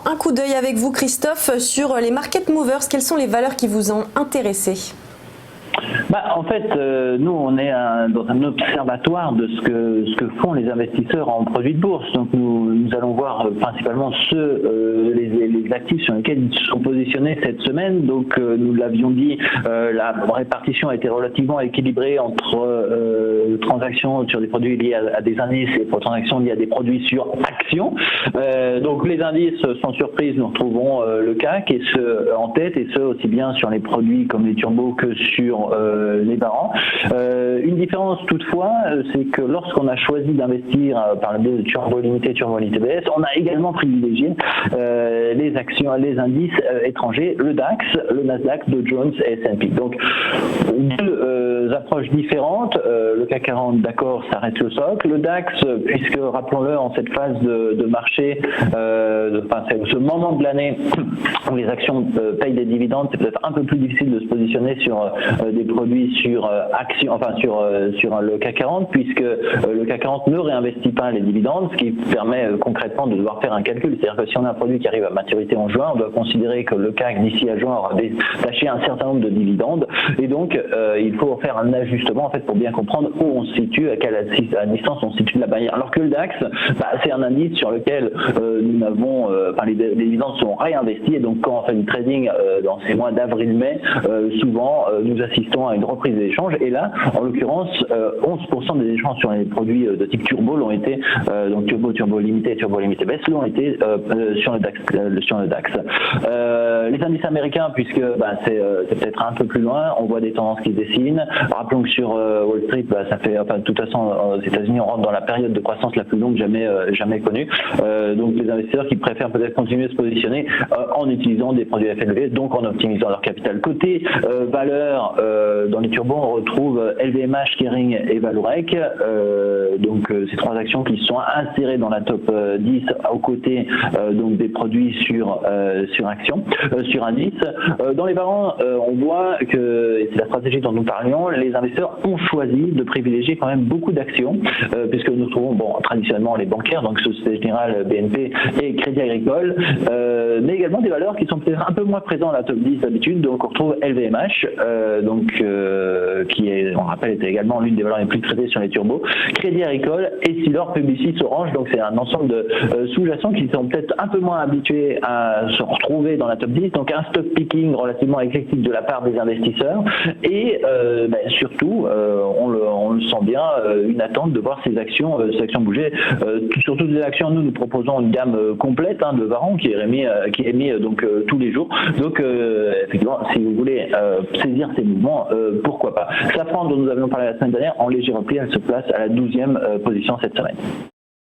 un coup d'œil avec vous, Christophe, sur les market movers. Quelles sont les valeurs qui vous ont intéressé ? En fait, nous, on est dans un observatoire de ce que font les investisseurs en produits de bourse. Donc, nous allons voir principalement les actifs sur lesquels ils se sont positionnés cette semaine. Donc, nous l'avions dit, la répartition a été relativement équilibrée entre transactions sur des produits liés à des indices et transactions liées à des produits sur actions. Donc, les indices, sans surprise, nous retrouvons le CAC et ceux en tête, et ce aussi bien sur les produits comme les turbos que sur les barans. Une différence toutefois, c'est que lorsqu'on a choisi d'investir par le biais de Turbo Limité, Turbo Limité BS, on a également privilégié les actions, les indices étrangers, le DAX, le Nasdaq, Dow Jones et S&P. Donc deux approches différentes. Le CAC 40, d'accord, ça reste le socle. Le DAX, puisque rappelons-le, en cette phase de marché, c'est ce moment de l'année où les actions payent des dividendes, c'est peut-être un peu plus difficile de se positionner sur des produits sur actions, sur le CAC 40, puisque le CAC 40 ne réinvestit pas les dividendes, ce qui permet concrètement de devoir faire un calcul. C'est-à-dire que si on a un produit qui arrive à maturité en juin, on doit considérer que le CAC d'ici à juin aura détaché un certain nombre de dividendes, et donc il faut faire un ajustement en fait pour bien comprendre où on se situe, à quelle distance on se situe de la barrière. Alors que le DAX, c'est un indice sur lequel nous n'avons, les dividendes sont réinvestis, et donc quand on fait du trading dans ces mois d'avril-mai, souvent nous assistons à une reprise des échanges, et là, en l'occurrence, 11% des échanges sur les produits de type turbo l'ont été, donc turbo limité, turbo limité baisse, l'ont été sur le DAX. Les indices américains, puisque c'est peut-être un peu plus loin, on voit des tendances qui se dessinent. Rappelons que sur Wall Street, ça fait, de toute façon, aux États-Unis, on rentre dans la période de croissance la plus longue jamais connue. Donc les investisseurs qui préfèrent peut-être continuer de se positionner en utilisant des produits FLV, donc en optimisant leur capital. Côté valeur, dans les turbos, on retrouve LVMH, Kering et Vallourec. Donc ces trois actions qui sont insérées dans la top 10 aux côtés donc des produits sur actions, sur indices. Dans les barans, on voit que, et c'est la stratégie dont nous parlions, les investisseurs ont choisi de privilégier quand même beaucoup d'actions, puisque nous trouvons traditionnellement les bancaires, donc Société Générale, BNP et Crédit Agricole, mais également des valeurs qui sont peut-être un peu moins présentes dans la top 10 d'habitude. Donc on retrouve LVMH, qui est, on rappelle, était également l'une des valeurs les plus traitées sur les turbos, Crédit Agricole et Silor, Publicis, Orange. Donc c'est un ensemble de sous-jacents qui sont peut-être un peu moins habitués à se retrouver dans la top 10, donc un stock picking relativement éclectique de la part des investisseurs, et surtout on le sent bien, une attente de voir ces actions bouger. Surtout des actions, nous proposons une gamme complète de varans qui est émis donc tous les jours. Donc effectivement, si vous voulez saisir ces mouvements, pourquoi pas. Safran, dont nous avions parlé la semaine dernière, en léger repli, elle se place à la 12e position cette semaine.